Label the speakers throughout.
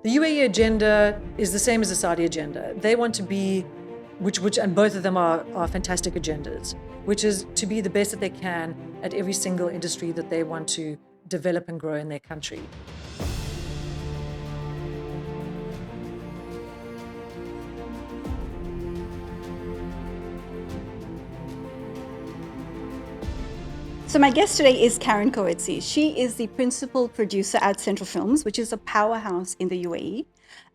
Speaker 1: The UAE agenda is the same as the Saudi agenda. They want to be, and both of them are fantastic agendas, which is to be the best that they can at every single industry that they want to develop and grow in their country.
Speaker 2: So my guest today is Karen Coetzee. She is the principal producer at Central Films, which is a powerhouse in the UAE.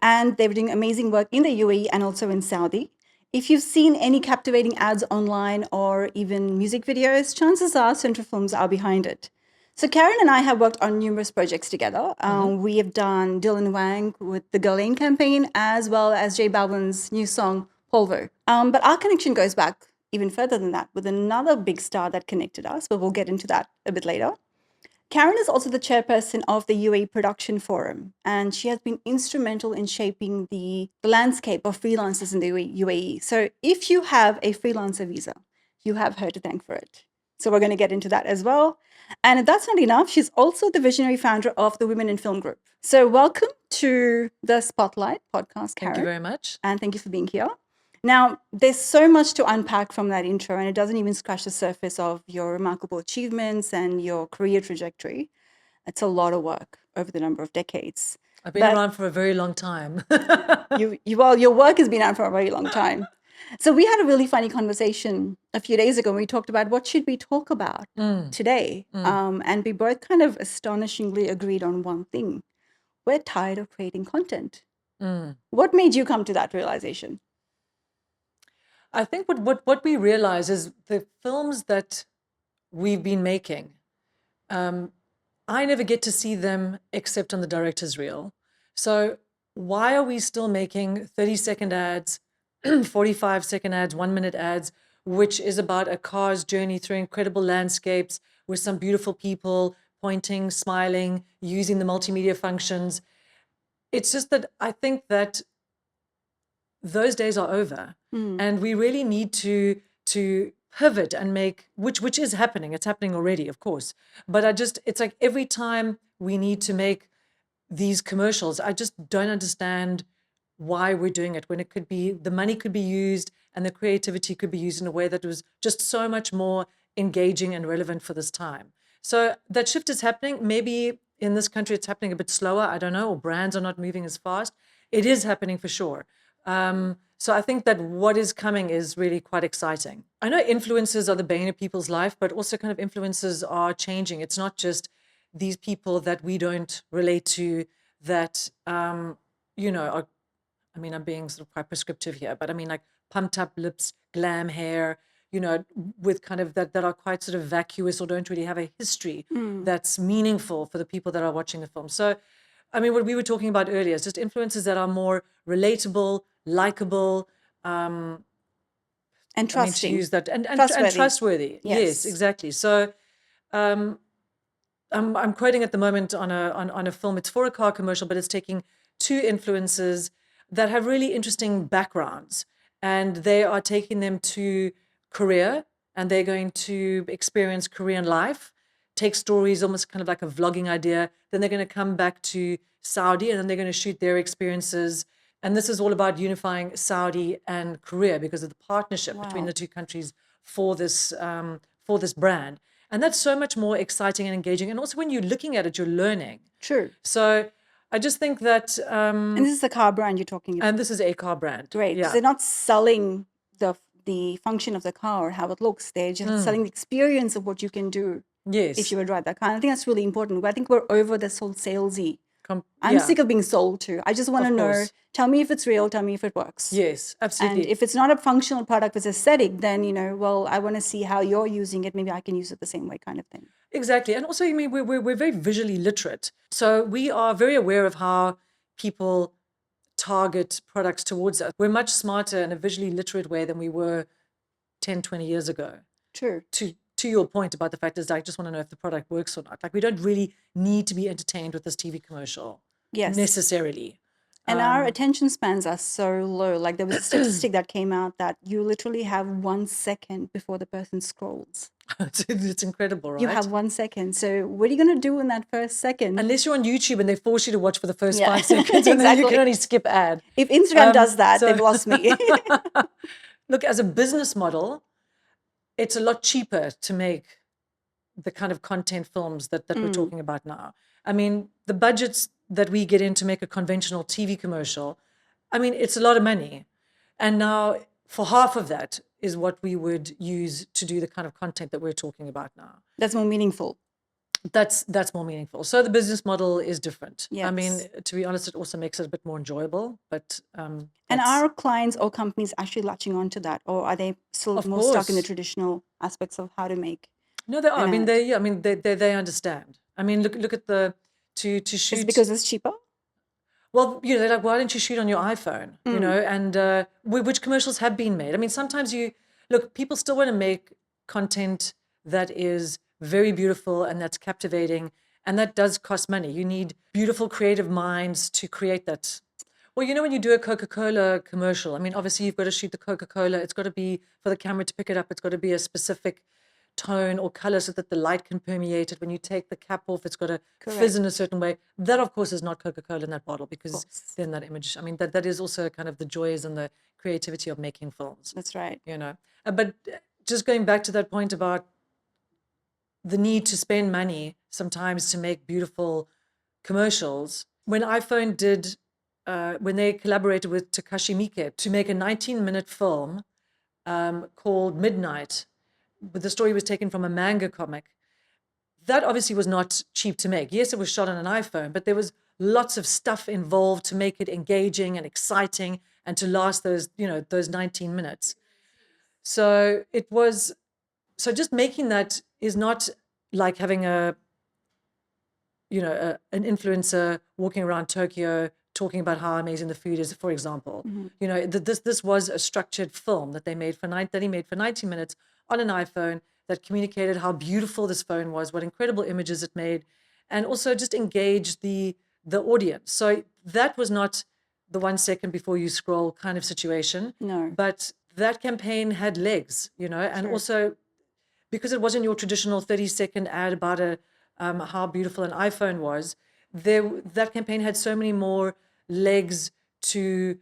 Speaker 2: And they're doing amazing work in the UAE and also in Saudi. If you've seen any captivating ads online or even music videos, chances are Central Films are behind it. So Karen and I have worked on numerous projects together. We have done Dylan Wang with the Ghislaine campaign, as well as J Balvin's new song, Polvo. But our connection goes back even further than that, with another big star that connected us, but we'll get into that a bit later. Karen is also the chairperson of the UAE Production Forum, and she has been instrumental in shaping the landscape of freelancers in the UAE. So if you have a freelancer visa, you have her to thank for it. So we're going to get into that as well. And if that's not enough, she's also the visionary founder of the Women in Film Group. So welcome to the Spotlight podcast, Karen.
Speaker 1: Thank you very much.
Speaker 2: And thank you for being here. Now, there's so much to unpack from that intro, and it doesn't even scratch the surface of your remarkable achievements and your career trajectory. It's a lot of work over the number of decades.
Speaker 1: I've been around for a very long time.
Speaker 2: Well, your work has been around for a very long time. So we had a really funny conversation a few days ago when we talked about what should we talk about today. And we both kind of astonishingly agreed on one thing. We're tired of creating content. What made you come to that realization?
Speaker 1: I think what we realize is the films that we've been making, I never get to see them except on the director's reel. So why are we still making 30-second ads, 45-second ads, 1-minute ads, which is about a car's journey through incredible landscapes with some beautiful people pointing, smiling, using the multimedia functions? It's just that I think that those days are over, and we really need to pivot and make, which is happening. It's happening already, of course. But it's like every time we need to make these commercials, I just don't understand why we're doing it when it could be, the money could be used and the creativity could be used in a way that was just so much more engaging and relevant for this time. So that shift is happening. Maybe in this country it's happening a bit slower, I don't know, or brands are not moving as fast. It is happening for sure. So I think that what is coming is really quite exciting. I know influencers are the bane of people's life, but also kind of influencers are changing. It's not just these people that we don't relate to that, are, I mean, I'm being sort of quite prescriptive here, but I mean like pumped up lips, glam hair, with kind of that are quite sort of vacuous or don't really have a history that's meaningful for the people that are watching the film. So, I mean, what we were talking about earlier is just influencers that are more relatable, likable,
Speaker 2: and trusting.
Speaker 1: I mean, to use that, and trustworthy. Yes, exactly. So, I'm quoting at the moment on a film. It's for a car commercial, but it's taking two influencers that have really interesting backgrounds, and they are taking them to Korea, and they're going to experience Korean life, take stories, almost kind of like a vlogging idea. Then they're going to come back to Saudi, and then they're going to shoot their experiences. And this is all about unifying Saudi and Korea because of the partnership between the two countries for this brand. And that's so much more exciting and engaging. And also when you're looking at it, you're learning.
Speaker 2: True.
Speaker 1: So I just think that...
Speaker 2: and this is a car brand you're talking about.
Speaker 1: And this is a car brand.
Speaker 2: Great.
Speaker 1: Yeah.
Speaker 2: They're not selling the function of the car or how it looks. They're just selling the experience of what you can do if you would ride that car. And I think that's really important. I think we're over this whole salesy. I'm sick of being sold to. I just want to know, tell me if it's real, tell me if it works.
Speaker 1: Yes, absolutely.
Speaker 2: And if it's not a functional product, it's aesthetic, then, well, I want to see how you're using it. Maybe I can use it the same way kind of thing.
Speaker 1: Exactly. And also, I mean, we're very visually literate. So we are very aware of how people target products towards us. We're much smarter in a visually literate way than we were 10, 20 years ago.
Speaker 2: True.
Speaker 1: To your point about the fact is I just want to know if the product works or not. Like we don't really need to be entertained with this TV commercial necessarily.
Speaker 2: And our attention spans are so low. Like there was a statistic that came out that you literally have 1 second before the person scrolls.
Speaker 1: It's incredible,
Speaker 2: You
Speaker 1: right?
Speaker 2: have 1 second. So what are you going to do in that first second?
Speaker 1: Unless you're on YouTube and they force you to watch for the first
Speaker 2: Yeah.
Speaker 1: 5 seconds, and then you
Speaker 2: Exactly.
Speaker 1: can only skip ad.
Speaker 2: If Instagram does that,
Speaker 1: So
Speaker 2: they've lost me.
Speaker 1: look, as a business model, it's a lot cheaper to make the kind of content films that we're talking about now. I mean, the budgets that we get in to make a conventional TV commercial, I mean, it's a lot of money. And now for half of that is what we would use to do the kind of content that we're talking about now.
Speaker 2: That's more meaningful.
Speaker 1: That's more meaningful. So the business model is different. I mean,
Speaker 2: Yes.
Speaker 1: to be honest, it also makes it a bit more enjoyable. But
Speaker 2: And
Speaker 1: that's,
Speaker 2: are clients or companies actually latching on to that, or are they still
Speaker 1: of
Speaker 2: more stuck in the
Speaker 1: course,
Speaker 2: traditional aspects of how to make
Speaker 1: no, they are. I
Speaker 2: an
Speaker 1: mean,
Speaker 2: ad?
Speaker 1: they understand. I mean, look at the to
Speaker 2: Is it
Speaker 1: shoot.
Speaker 2: because it's cheaper?
Speaker 1: Well, they're like, why don't you shoot on your iPhone? And which commercials have been made? I mean, sometimes people still want to make content that is very beautiful and that's captivating, and that does cost money. You need beautiful, creative minds to create that. Well, when you do a Coca-Cola commercial, I mean, obviously you've got to shoot the Coca-Cola. It's got to be for the camera to pick it up. It's got to be a specific tone or color so that the light can permeate it. When you take the cap off, it's got to fizz in a certain way. That, of course, is not Coca-Cola in that bottle, because then that image, I mean, that is also kind of the joys and the creativity of making films.
Speaker 2: That's right.
Speaker 1: But just going back to that point about the need to spend money sometimes to make beautiful commercials, when iPhone did, when they collaborated with Takashi Miike to make a 19-minute film called Midnight, but the story was taken from a manga comic. That obviously was not cheap to make. Yes, it was shot on an iPhone, but there was lots of stuff involved to make it engaging and exciting and to last those 19 minutes. So just making that is not like having an influencer walking around Tokyo talking about how amazing the food is, for example. This was a structured film that he made for 19 minutes on an iPhone that communicated how beautiful this phone was, what incredible images it made, and also just engaged the audience. So that was not the 1 second before you scroll kind of situation.
Speaker 2: No.
Speaker 1: But that campaign had legs, and also because it wasn't your traditional 30-second ad about how beautiful an iPhone was, that campaign had so many more legs to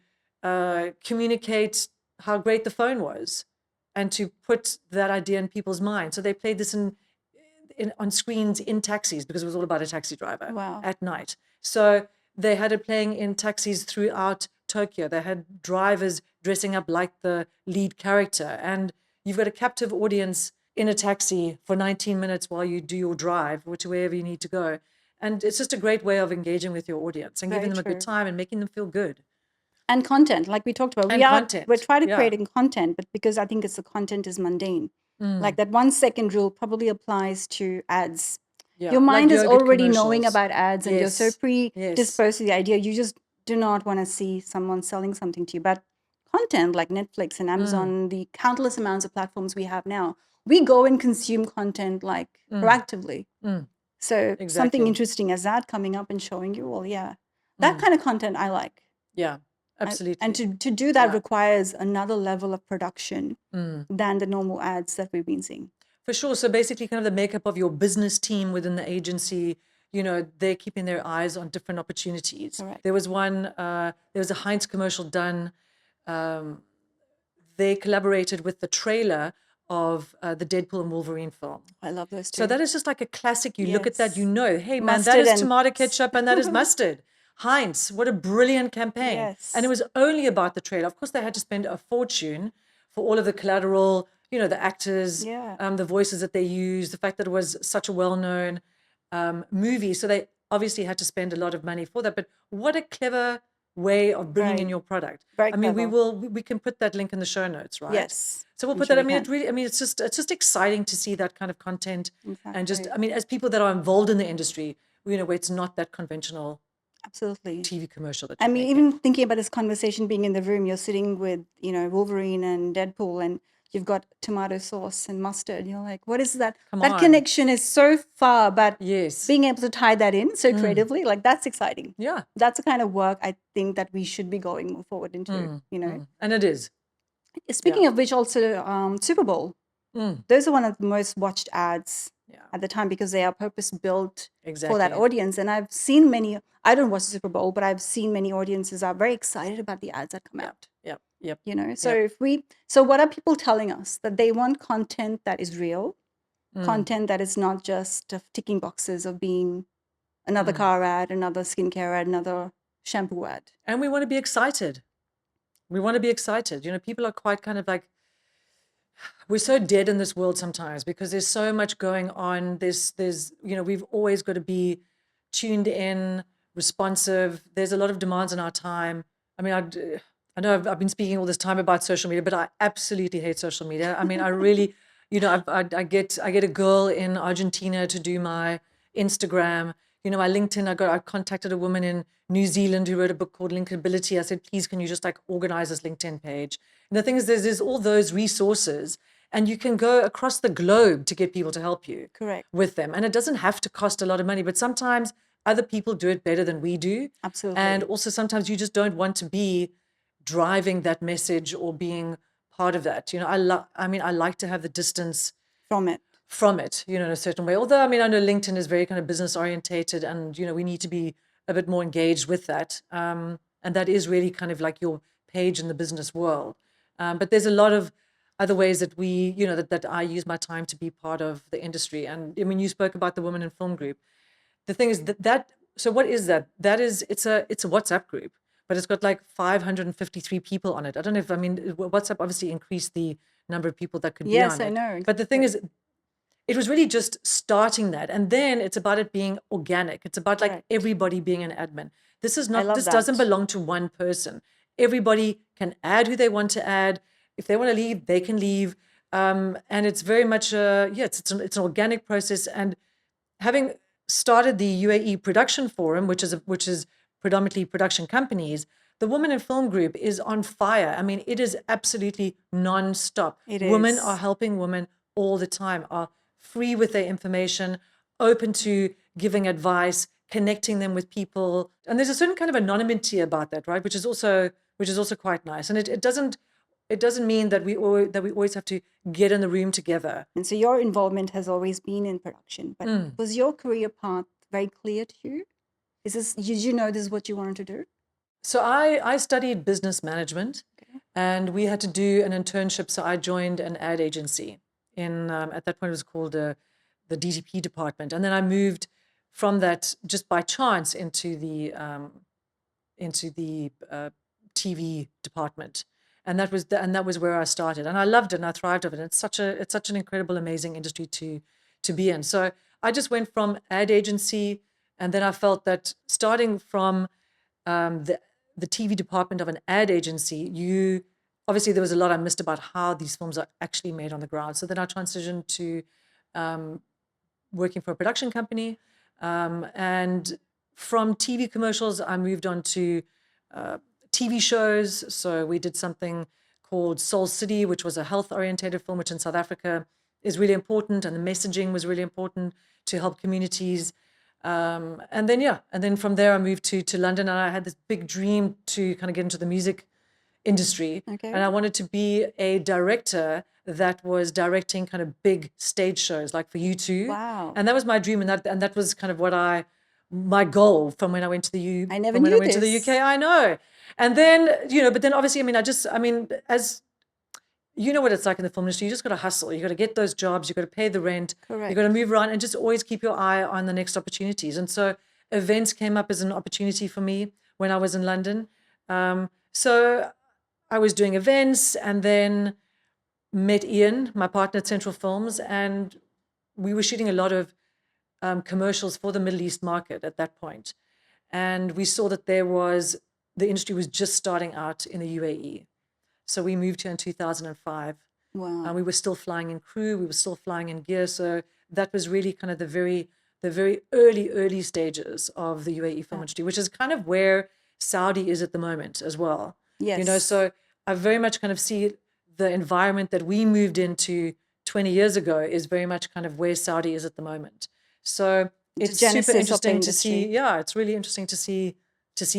Speaker 1: communicate how great the phone was and to put that idea in people's minds. So they played this on screens in taxis, because it was all about a taxi driver at night. So they had it playing in taxis throughout Tokyo. They had drivers dressing up like the lead character. And you've got a captive audience in a taxi for 19 minutes while you do your drive, wherever you need to go. And it's just a great way of engaging with your audience and giving them a good time and making them feel good.
Speaker 2: And content, like we talked about. We're trying to creating content, but because I think the content is mundane. Like that 1 second rule probably applies to ads. Your mind is already knowing about ads, and you're so predisposed to the idea. You just do not want to see someone selling something to you. But content like Netflix and Amazon, the countless amounts of platforms we have now, we go and consume content like proactively. So something interesting as that coming up and showing you, that kind of content I like.
Speaker 1: Yeah, absolutely.
Speaker 2: And to do that requires another level of production than the normal ads that we've been seeing.
Speaker 1: For sure. So basically kind of the makeup of your business team within the agency, they're keeping their eyes on different opportunities.
Speaker 2: Correct.
Speaker 1: There was there was a Heinz commercial done. They collaborated with the trailer of the Deadpool and Wolverine film.
Speaker 2: I love those two.
Speaker 1: So that is just like a classic. You look at that, hey, man,
Speaker 2: mustard
Speaker 1: that is tomato ketchup and that is mustard. Heinz, what a brilliant campaign.
Speaker 2: Yes.
Speaker 1: And it was only about the trailer. Of course, they had to spend a fortune for all of the collateral, the actors, the voices that they used, the fact that it was such a well-known movie. So they obviously had to spend a lot of money for that. But what a clever way of bringing in your product.
Speaker 2: Very
Speaker 1: I mean,
Speaker 2: clever.
Speaker 1: we can put that link in the show notes, right?
Speaker 2: Yes.
Speaker 1: So we'll put that. I mean, it's just exciting to see that kind of content.
Speaker 2: Exactly.
Speaker 1: And just, I mean, as people that are involved in the industry, where it's not that conventional
Speaker 2: absolutely
Speaker 1: TV commercial that
Speaker 2: I mean, even thinking about this conversation being in the room, you're sitting with, Wolverine and Deadpool, and you've got tomato sauce and mustard. You're like, what is that?
Speaker 1: Come
Speaker 2: That
Speaker 1: on.
Speaker 2: connection is so far, but
Speaker 1: Yes.
Speaker 2: being able to tie that in so creatively, like that's exciting.
Speaker 1: Yeah.
Speaker 2: That's the kind of work I think that we should be going more forward into, you know.
Speaker 1: And it is.
Speaker 2: Speaking of which, also Super Bowl. Those are one of the most watched ads at the time because they are purpose built for that audience. And I've seen many, I don't watch the Super Bowl, but I've seen many audiences are very excited about the ads that come out.
Speaker 1: Yep.
Speaker 2: You know, so so what are people telling us? That they want content that is real, content that is not just ticking boxes of being another car ad, another skincare ad, another shampoo ad.
Speaker 1: And we want to be excited. We want to be excited. You know, people are quite kind of like, we're so dead in this world sometimes because there's so much going on. There's, you know, we've always got to be tuned in, responsive. There's a lot of demands on our time. I mean, I know I've been speaking all this time about social media, but I absolutely hate social media. I mean, I really, you know, I get a girl in Argentina to do my Instagram. You know, my LinkedIn, I contacted a woman in New Zealand who wrote a book called Linkability. I said, please, can you just like organize this LinkedIn page? And the thing is, there's all those resources and you can go across the globe to get people to help you with them. And it doesn't have to cost a lot of money, but sometimes other people do it better than we do.
Speaker 2: Absolutely.
Speaker 1: And also sometimes you just don't want to be driving that message or being part of that. You know, I like to have the distance
Speaker 2: from it,
Speaker 1: you know, in a certain way. Although, I mean, I know LinkedIn is very kind of business orientated and, you know, we need to be a bit more engaged with that. And that is really kind of like your page in the business world. But there's a lot of other ways that we, you know, that I use my time to be part of the industry. And I mean, you spoke about the Women in Film group. The thing is so what is that? That is, it's a WhatsApp group, but it's got like 553 people on it. I don't know if, I mean, WhatsApp obviously increased the number of people that could be on it.
Speaker 2: Yes, I know.
Speaker 1: But the thing is, it was really just starting that. And then it's about it being organic. It's about like everybody being an admin. This doesn't belong to one person. Everybody can add who they want to add. If they want to leave, they can leave. And it's very much, it's an organic process. And having started the UAE Production Forum, which is predominantly production companies, the Women in Film group is on fire. I mean, it is absolutely nonstop. Women are helping women all the time, are free with their information, open to giving advice, connecting them with people. And there's a certain kind of anonymity about that, right? Which is also quite nice. And it doesn't mean that we always have to get in the room together.
Speaker 2: And so your involvement has always been in production, but was your career path very clear to you? Did you know this is what you wanted to do?
Speaker 1: So I studied business management, and we had to do an internship. So I joined an ad agency in at that point it was called the DTP department, and then I moved from that just by chance into the TV department, and that was where I started, and I loved it and I thrived of it. It's such an incredible, amazing industry to be in. So I just went from ad agency, and then I felt that starting from the TV department of an ad agency, obviously there was a lot I missed about how these films are actually made on the ground. So then I transitioned to working for a production company, and from TV commercials I moved on to TV shows. So we did something called Soul City, which was a health-oriented film, which in South Africa is really important, and the messaging was really important to help communities. And then from there I moved to London, and I had this big dream to kind of get into the music industry. And I wanted to be a director that was directing kind of big stage shows like for U2.
Speaker 2: Wow.
Speaker 1: And that was my dream, and that was kind of my goal from when I went to the U.
Speaker 2: I never knew this.
Speaker 1: To the UK, I know. And then, but then obviously, as you know what it's like in the film industry, you just got to hustle. You got to get those jobs. You got to pay the rent.
Speaker 2: Correct.
Speaker 1: You got to move around and just always keep your eye on the next opportunities. And so events came up as an opportunity for me when I was in London. So I was doing events, and then met Ian, my partner at Central Films, and we were shooting a lot of commercials for the Middle East market at that point. And we saw that the industry was just starting out in the UAE. So we moved here in 2005.
Speaker 2: Wow.
Speaker 1: We were still flying in crew. We were still flying in gear. So that was really kind of the very early stages of the UAE film industry, which is kind of where Saudi is at the moment as well.
Speaker 2: Yes.
Speaker 1: So I very much kind of see the environment that we moved into 20 years ago is very much kind of where Saudi is at the moment. So it's super
Speaker 2: genesis of the
Speaker 1: interesting to see.
Speaker 2: industry.
Speaker 1: Yeah, it's really interesting to see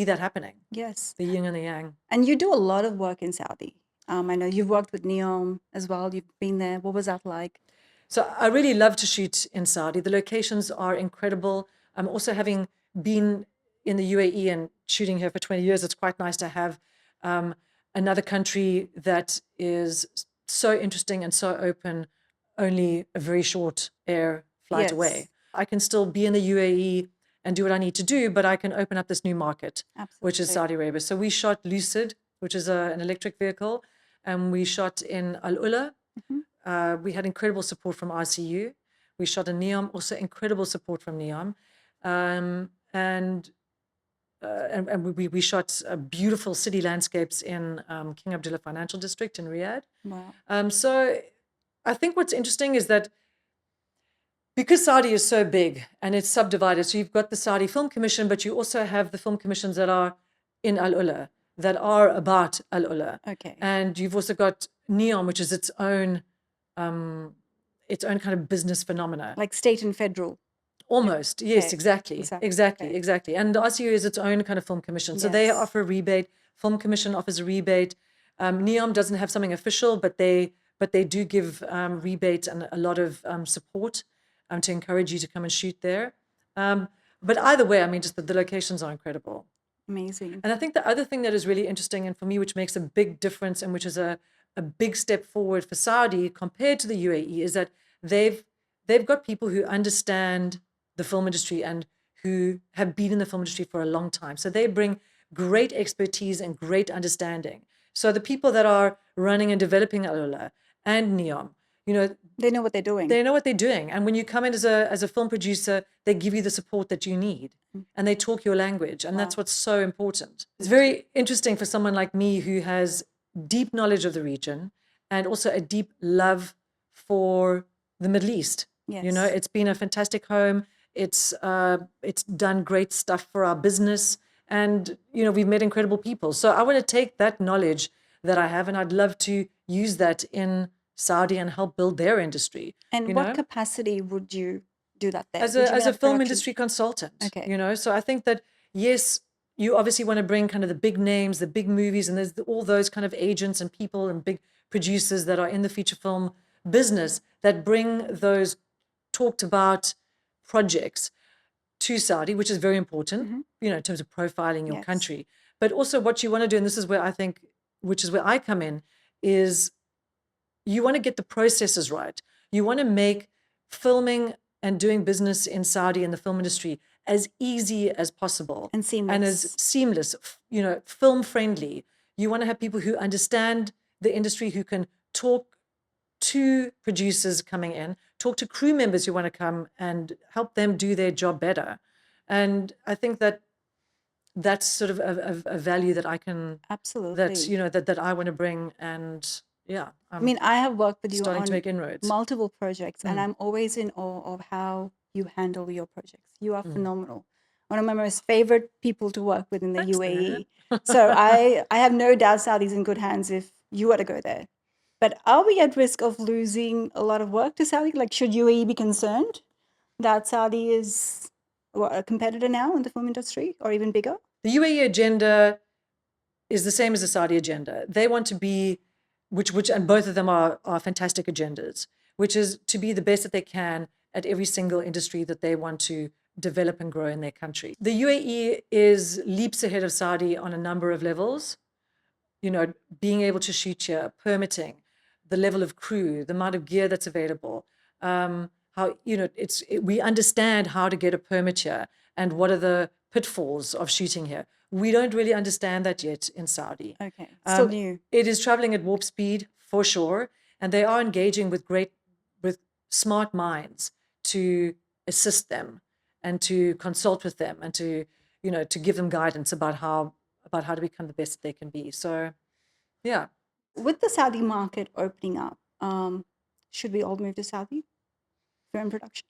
Speaker 1: that happening.
Speaker 2: Yes.
Speaker 1: The yin and the yang.
Speaker 2: And you do a lot of work in Saudi. I know you've worked with Neom as well. You've been there. What was that like?
Speaker 1: So I really love to shoot in Saudi. The locations are incredible. I'm also having been in the UAE and shooting here for 20 years. It's quite nice to have another country that is so interesting and so open, only a very short air flight
Speaker 2: Yes.
Speaker 1: away. I can still be in the UAE and do what I need to do, but I can open up this new market, which is
Speaker 2: Absolutely.
Speaker 1: Saudi Arabia. So we shot Lucid, which is an electric vehicle, and we shot in Al Ula. We had incredible support from RCU. We shot in Neom, also incredible support from Neom. And we shot beautiful city landscapes in King Abdullah Financial District in Riyadh.
Speaker 2: Wow.
Speaker 1: So I think what's interesting is that because Saudi is so big and it's subdivided, so you've got the Saudi Film Commission, but you also have the film commissions that are in Al Ula, that are about Al Ula.
Speaker 2: Okay.
Speaker 1: And you've also got Neom, which is its own kind of business phenomena.
Speaker 2: Like state and federal.
Speaker 1: Almost, yes,
Speaker 2: Okay.
Speaker 1: exactly. And the RCU is its own kind of film commission. So they
Speaker 2: Yes.
Speaker 1: offer a rebate. Film commission offers a rebate. Neom doesn't have something official, but they do give rebate and a lot of support to encourage you to come and shoot there. But either way, I mean, just the locations are incredible.
Speaker 2: Amazing.
Speaker 1: And I think the other thing that is really interesting, and for me, which makes a big difference and which is a big step forward for Saudi compared to the UAE, is that they've got people who understand the film industry and who have been in the film industry for a long time. So they bring great expertise and great understanding. So the people that are running and developing Al Ula and Neom,
Speaker 2: They know what they're doing.
Speaker 1: they know what they're doing. And when you come in as a film producer, they give you the support that you need and they talk your language. And that's what's so important. It's very interesting for someone like me who has deep knowledge of the region and also a deep love for the Middle East.
Speaker 2: Yes.
Speaker 1: It's been a fantastic home. It's done great stuff for our business. And, we've met incredible people. So I want to take that knowledge that I have and I'd love to use that in Saudi and help build their industry.
Speaker 2: And what capacity would you do that there?
Speaker 1: As
Speaker 2: Would you
Speaker 1: a
Speaker 2: be like
Speaker 1: film
Speaker 2: production-
Speaker 1: industry consultant.
Speaker 2: Okay.
Speaker 1: So I think that, yes, you obviously want to bring kind of the big names, the big movies, and there's all those kind of agents and people and big producers that are in the feature film business that bring those talked about projects to Saudi, which is very important, in terms of profiling your
Speaker 2: Yes.
Speaker 1: country. But also what you want to do, and this is where I think, which is where I come in, is you want to get the processes right. You want to make filming and doing business in Saudi in the film industry as easy as possible.
Speaker 2: And seamless.
Speaker 1: And as seamless, film friendly. You want to have people who understand the industry, who can talk to producers coming in, talk to crew members who want to come and help them do their job better. And I think that that's sort of a value that I can,
Speaker 2: Absolutely.
Speaker 1: that I want to bring. And yeah,
Speaker 2: I mean, I have worked with you
Speaker 1: starting
Speaker 2: on
Speaker 1: to make inroads.
Speaker 2: multiple projects, and I'm always in awe of how you handle your projects. You are phenomenal. One of my most favorite people to work with in the
Speaker 1: Thanks,
Speaker 2: UAE. So I have no doubt Saudi's in good hands if you were to go there. But are we at risk of losing a lot of work to Saudi? Like, should UAE be concerned that Saudi is a competitor now in the film industry, or even bigger?
Speaker 1: The UAE agenda is the same as the Saudi agenda. They want to be, and both of them are fantastic agendas, which is to be the best that they can at every single industry that they want to develop and grow in their country. The UAE is leaps ahead of Saudi on a number of levels. Being able to shoot here, permitting, the level of crew, the amount of gear that's available, how we understand how to get a permit here and what are the pitfalls of shooting here. We don't really understand that yet in Saudi.
Speaker 2: Okay, still new.
Speaker 1: It is traveling at warp speed for sure, and they are engaging with smart minds to assist them and to consult with them and to give them guidance about how to become the best that they can be. So, yeah.
Speaker 2: With the Saudi market opening up, should we all move to Saudi? Film production.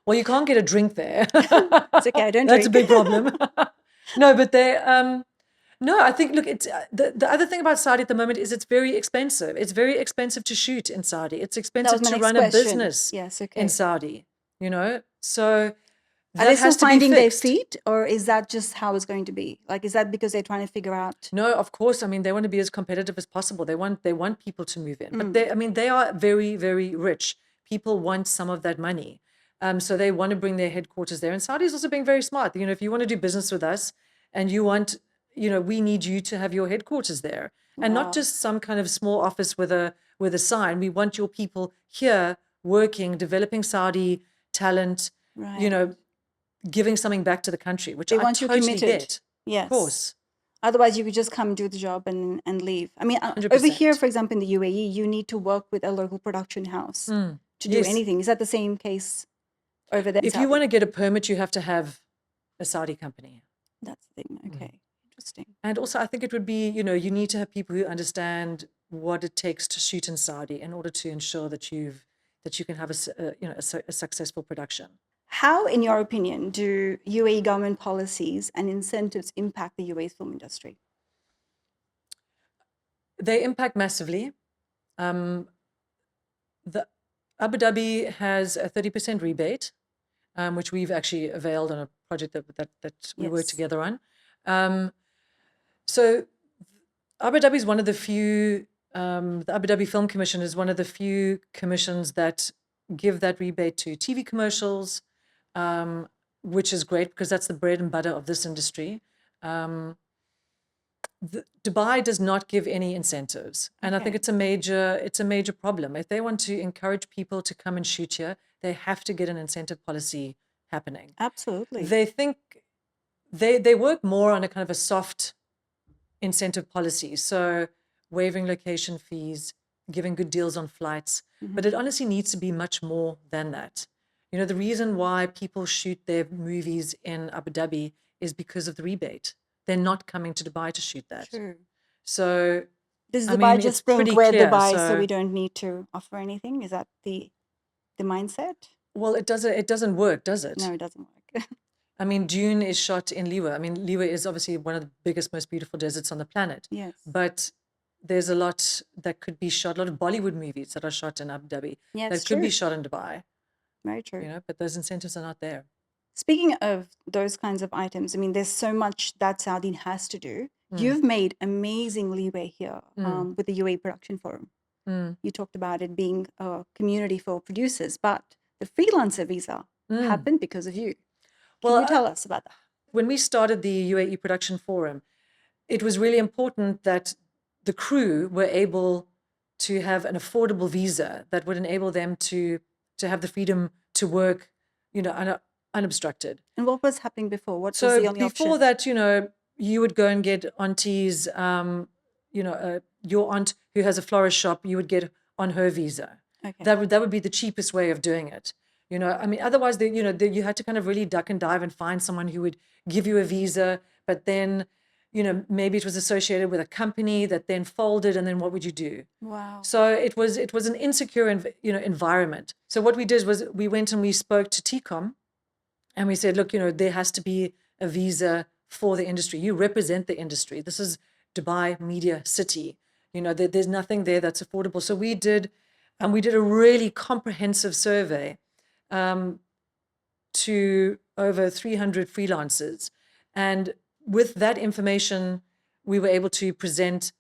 Speaker 1: Well, you can't get a drink there.
Speaker 2: It's okay, I don't
Speaker 1: That's
Speaker 2: drink.
Speaker 1: a big problem. No, but No, I think, look, it's the other thing about Saudi at the moment is it's very expensive. It's very expensive to shoot in Saudi. It's
Speaker 2: That
Speaker 1: expensive
Speaker 2: was my
Speaker 1: to
Speaker 2: next
Speaker 1: run a
Speaker 2: question.
Speaker 1: business
Speaker 2: Yes,
Speaker 1: in
Speaker 2: okay.
Speaker 1: Saudi, so
Speaker 2: Are they
Speaker 1: that
Speaker 2: still
Speaker 1: has to be
Speaker 2: finding their
Speaker 1: fixed.
Speaker 2: feet, or is that just how it's going to be? Like, is that because they're trying to figure out?
Speaker 1: No, of course. I mean, they want to be as competitive as possible. They want people to move in, but
Speaker 2: Mm.
Speaker 1: I mean, they are very, very rich. People want some of that money, so they want to bring their headquarters there. And Saudi is also being very smart. If you want to do business with us, and you want, we need you to have your headquarters there, and not
Speaker 2: Wow.
Speaker 1: just some kind of small office with a sign. We want your people here working, developing Saudi talent. You
Speaker 2: Right.
Speaker 1: know, giving something back to the country, which
Speaker 2: They
Speaker 1: I
Speaker 2: want you
Speaker 1: totally
Speaker 2: committed.
Speaker 1: get. Of
Speaker 2: Yes.
Speaker 1: course,
Speaker 2: Otherwise, you could just come do the job and leave. I mean, over here,
Speaker 1: 100%.
Speaker 2: for example, in the UAE, you need to work with a local production house to do
Speaker 1: Yes.
Speaker 2: anything. Is that the same case over there in
Speaker 1: If you
Speaker 2: Saudi?
Speaker 1: want to get a permit, you have to have a Saudi company.
Speaker 2: That's the thing. Okay. Interesting.
Speaker 1: And also, I think it would be, you need to have people who understand what it takes to shoot in Saudi in order to ensure that you can have a successful production.
Speaker 2: How, in your opinion, do UAE government policies and incentives impact the UAE film industry?
Speaker 1: They impact massively. Um, the Abu Dhabi has a 30% rebate, which we've actually availed on a project that we worked
Speaker 2: Yes.
Speaker 1: together on. So Abu Dhabi is one of the few, the Abu Dhabi Film Commission is one of the few commissions that give that rebate to TV commercials, which is great because that's the bread and butter of this industry. Dubai does not give any incentives, and I think
Speaker 2: Okay.
Speaker 1: it's a major problem. If they want to encourage people to come and shoot here, they have to get an incentive policy happening.
Speaker 2: Absolutely.
Speaker 1: They think they work more on a kind of a soft incentive policy, so waiving location fees, giving good deals on flights, but it honestly needs to be much more than that. The reason why people shoot their movies in Abu Dhabi is because of the rebate. They're not coming to Dubai to shoot that.
Speaker 2: True.
Speaker 1: So,
Speaker 2: Does
Speaker 1: I
Speaker 2: Dubai
Speaker 1: mean, it's
Speaker 2: just think
Speaker 1: pretty
Speaker 2: we're
Speaker 1: clear.
Speaker 2: Dubai, so
Speaker 1: So,
Speaker 2: we don't need to offer anything? Is that the mindset?
Speaker 1: well, it doesn't work, does it?
Speaker 2: No, it doesn't work.
Speaker 1: I mean, Dune is shot in Liwa. I mean, Liwa is obviously one of the biggest, most beautiful deserts on the planet.
Speaker 2: Yes.
Speaker 1: But there's a lot that could be shot, a lot of Bollywood movies that are shot in Abu Dhabi
Speaker 2: Yeah,
Speaker 1: that
Speaker 2: it's
Speaker 1: could be
Speaker 2: true.
Speaker 1: shot in Dubai,
Speaker 2: Very true.
Speaker 1: but those incentives are not there.
Speaker 2: Speaking of those kinds of items, I mean, there's so much that Saudi has to do. You've made amazing leeway here with the UAE Production Forum. You talked about it being a community for producers, but the Freelancer Visa happened because of you. Can
Speaker 1: Well,
Speaker 2: you tell us about that?
Speaker 1: when we started the UAE Production Forum, it was really important that the crew were able to have an affordable visa that would enable them to have the freedom to work, unobstructed.
Speaker 2: And what was happening before? What was
Speaker 1: So
Speaker 2: the only
Speaker 1: before
Speaker 2: option?
Speaker 1: that, you would go and get aunties, your aunt who has a florist shop, you would get on her visa.
Speaker 2: Okay.
Speaker 1: That would be the cheapest way of doing it. I mean, otherwise, you had to kind of really duck and dive and find someone who would give you a visa, but then, maybe it was associated with a company that then folded, and then what would you do?
Speaker 2: Wow.
Speaker 1: So it was an insecure, environment. So what we did was we went and we spoke to TCOM, and we said, look, there has to be a visa for the industry. You represent the industry. This is Dubai Media City. There's nothing there that's affordable. So we did a really comprehensive survey to over 300 freelancers. And with that information, we were able to present,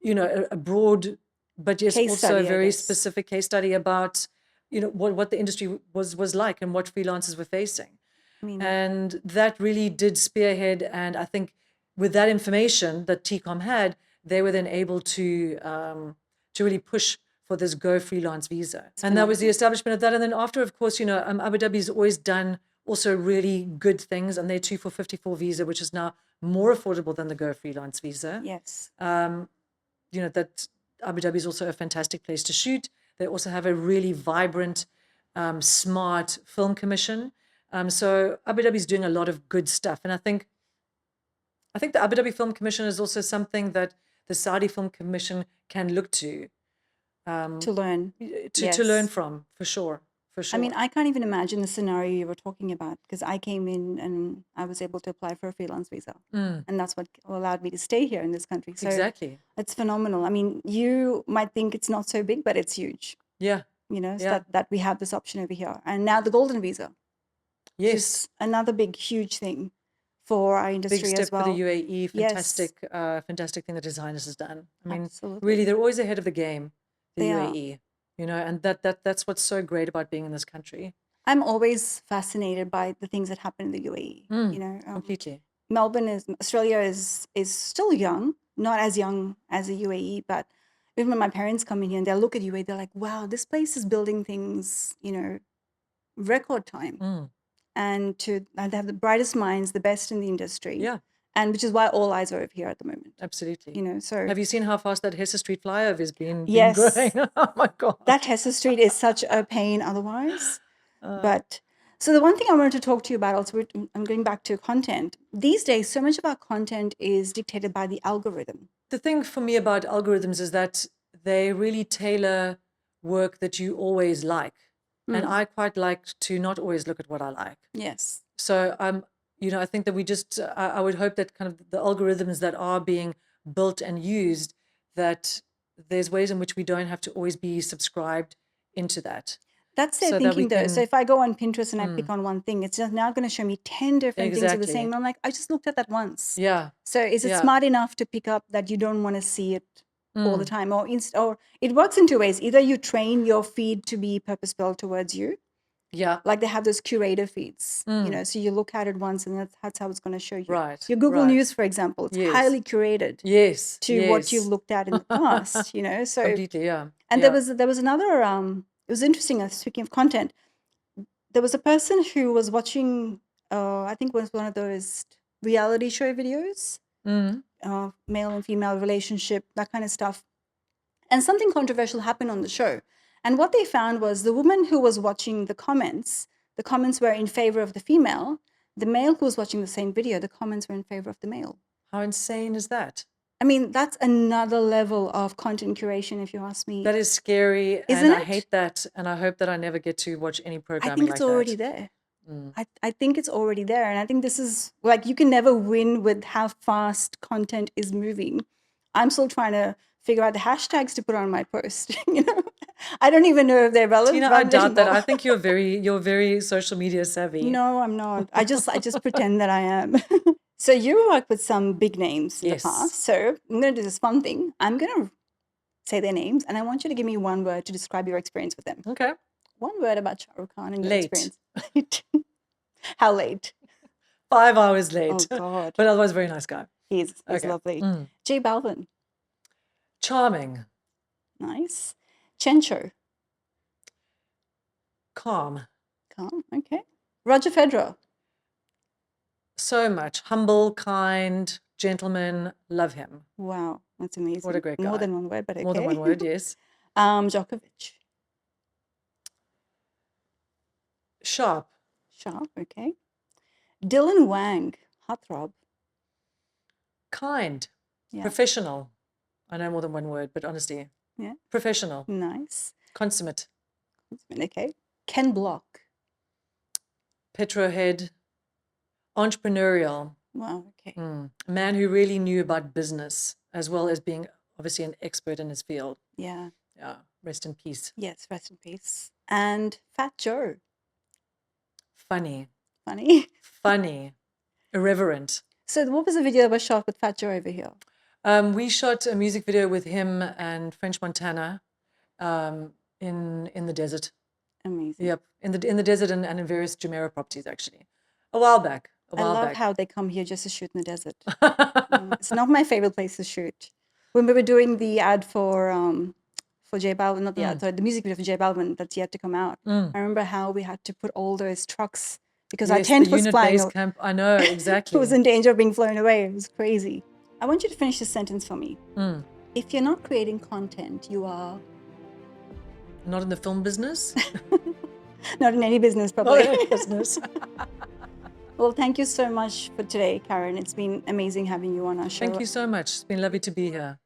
Speaker 1: a broad, but yes,
Speaker 2: Case
Speaker 1: also
Speaker 2: study,
Speaker 1: a
Speaker 2: I
Speaker 1: very
Speaker 2: guess.
Speaker 1: specific case study about, what the industry was like and what freelancers were facing.
Speaker 2: I mean,
Speaker 1: And that really did spearhead. And I think with that information that TCOM had, they were then able to really push for this Go Freelance Visa. And that was the establishment of that. And then after, of course, Abu Dhabi's always done also really good things, and their 2454 visa, which is now more affordable than the Go Freelance Visa.
Speaker 2: yes.
Speaker 1: That Abu Dhabi is also a fantastic place to shoot. They also have a really vibrant, smart film commission. So Abu Dhabi is doing a lot of good stuff. And I think the Abu Dhabi Film Commission is also something that the Saudi Film Commission can look to
Speaker 2: To learn.
Speaker 1: to learn from, for sure. for
Speaker 2: I
Speaker 1: sure.
Speaker 2: mean, I can't even imagine the scenario you were talking about because I came in and I was able to apply for a freelance visa. And that's what allowed me to stay here in this country. So
Speaker 1: Exactly.
Speaker 2: it's phenomenal. I mean, you might think it's not so big, but it's huge,
Speaker 1: Yeah.
Speaker 2: you know, so
Speaker 1: Yeah.
Speaker 2: that we have this option over here. And now the golden visa, which
Speaker 1: Yes.
Speaker 2: is another big, huge thing for our
Speaker 1: Big
Speaker 2: industry
Speaker 1: step
Speaker 2: as well.
Speaker 1: for the UAE.
Speaker 2: Yes.
Speaker 1: Fantastic thing that His Highness has done. I mean,
Speaker 2: Absolutely.
Speaker 1: really, they're always ahead of the game, the
Speaker 2: They are.
Speaker 1: UAE. You know, and that's what's so great about being in this country.
Speaker 2: I'm always fascinated by the things that happen in the UAE. You know,
Speaker 1: Completely.
Speaker 2: Australia is still young, not as young as the UAE, but even when my parents come in here and they look at UAE, they're like, wow, this place is building things, you know, record time. And they have the brightest minds, the best in the industry.
Speaker 1: Yeah.
Speaker 2: And which is why all eyes are over here at the moment.
Speaker 1: Absolutely.
Speaker 2: You know, so
Speaker 1: have you seen how fast that Hesse Street flyover has been
Speaker 2: yes,
Speaker 1: growing? Oh my God.
Speaker 2: that Hesse Street is such a pain otherwise. But so the one thing I wanted to talk to you about also, I'm going back to content. These days, so much of our content is dictated by the algorithm.
Speaker 1: The thing for me about algorithms is that they really tailor work that you always like. And I quite like to not always look at what I like.
Speaker 2: Yes.
Speaker 1: So, you know, I think that we just, I would hope that kind of the algorithms that are being built and used, that there's ways in which we don't have to always be subscribed into that.
Speaker 2: That's their
Speaker 1: So that we
Speaker 2: thinking, though.
Speaker 1: can-
Speaker 2: So if I go on Pinterest and I pick on one thing, it's just now going to show me 10 different things of the
Speaker 1: Exactly.
Speaker 2: same. I'm like, I just looked at that once.
Speaker 1: Yeah.
Speaker 2: So is it
Speaker 1: Yeah.
Speaker 2: smart enough to pick up that you don't want to see it all the time? Or it works in two ways. Either you train your feed to be purpose-built towards you.
Speaker 1: Yeah.
Speaker 2: Like they have those curator feeds, you know, so you look at it once and that's how it's going to show you.
Speaker 1: Right.
Speaker 2: Your Google
Speaker 1: right.
Speaker 2: News, for example, it's
Speaker 1: Yes.
Speaker 2: highly curated
Speaker 1: Yes.
Speaker 2: to what you've looked at in the past, you know. So
Speaker 1: Completely, yeah.
Speaker 2: and
Speaker 1: yeah.
Speaker 2: there was another it was interesting, speaking of content, there was a person who was watching I think it was one of those reality show videos, male and female relationship, that kind of stuff. And something controversial happened on the show. And what they found was the woman who was watching the comments were in favor of the female. The male who was watching the same video, the comments were in favor of the male.
Speaker 1: How insane is that?
Speaker 2: I mean, that's another level of content curation, if you ask me.
Speaker 1: That is scary,
Speaker 2: Isn't
Speaker 1: and I
Speaker 2: it?
Speaker 1: hate that, and I hope that I never get to watch any
Speaker 2: I
Speaker 1: programming
Speaker 2: think
Speaker 1: like
Speaker 2: it's already
Speaker 1: that.
Speaker 2: there. I think it's already there. And I think this is like, you can never win with how fast content is moving. I'm still trying to figure out the hashtags to put on my post. You know, I don't even know if they're relevant.
Speaker 1: Tina, I doubt that. I think you're very social media savvy.
Speaker 2: No, I'm not. I just pretend that I am. So you worked with some big names in
Speaker 1: Yes.
Speaker 2: the past. So I'm going to do this fun thing. I'm going to say their names, and I want you to give me one word to describe your experience with them.
Speaker 1: Okay.
Speaker 2: One word about Shah Rukh Khan and your
Speaker 1: Late.
Speaker 2: experience. How late?
Speaker 1: 5 hours late.
Speaker 2: Oh, God.
Speaker 1: But otherwise, very nice guy.
Speaker 2: He's
Speaker 1: Okay.
Speaker 2: lovely. J Balvin.
Speaker 1: Charming.
Speaker 2: Nice. Chencho.
Speaker 1: Calm.
Speaker 2: Calm. Okay. Roger Federer.
Speaker 1: So much. Humble, kind, gentleman. Love him.
Speaker 2: Wow. That's amazing.
Speaker 1: What a great
Speaker 2: More
Speaker 1: guy.
Speaker 2: than one word, but okay.
Speaker 1: More than one word, yes.
Speaker 2: Djokovic.
Speaker 1: Sharp.
Speaker 2: Sharp. Okay. Dylan Wang. Heartthrob.
Speaker 1: Kind.
Speaker 2: Yeah.
Speaker 1: Professional. I know more than one word, but honestly.
Speaker 2: Yeah.
Speaker 1: Professional.
Speaker 2: Nice.
Speaker 1: Consummate.
Speaker 2: Okay. Ken Block.
Speaker 1: Petrohead. Entrepreneurial.
Speaker 2: Wow. Okay.
Speaker 1: A man who really knew about business, as well as being obviously an expert in his field.
Speaker 2: Yeah.
Speaker 1: Yeah. Rest in peace.
Speaker 2: Yes. Rest in peace. And Fat Joe.
Speaker 1: Funny.
Speaker 2: Funny.
Speaker 1: Funny. Irreverent.
Speaker 2: So what was the video that was shot with Fat Joe over here?
Speaker 1: We shot a music video with him and French Montana in the desert.
Speaker 2: Amazing.
Speaker 1: Yep, in the desert and in various Jumeirah properties, actually. A while back.
Speaker 2: I love how they come here just to shoot in the desert. It's not my favorite place to shoot. When we were doing the ad for J Balvin, not the ad, sorry, the music video for J Balvin that's yet to come out. I remember how we had to put all those trucks because our
Speaker 1: Yes,
Speaker 2: tent
Speaker 1: the
Speaker 2: was
Speaker 1: unit
Speaker 2: flying.
Speaker 1: base camp. I know, exactly.
Speaker 2: It was in danger of being flown away. It was crazy. I want you to finish this sentence for me. If you're not creating content, you are
Speaker 1: Not in the film business?
Speaker 2: not in any business, probably.
Speaker 1: Not in any business.
Speaker 2: Well, thank you so much for today, Karen. It's been amazing having you on our show.
Speaker 1: Thank you so much. It's been lovely to be here.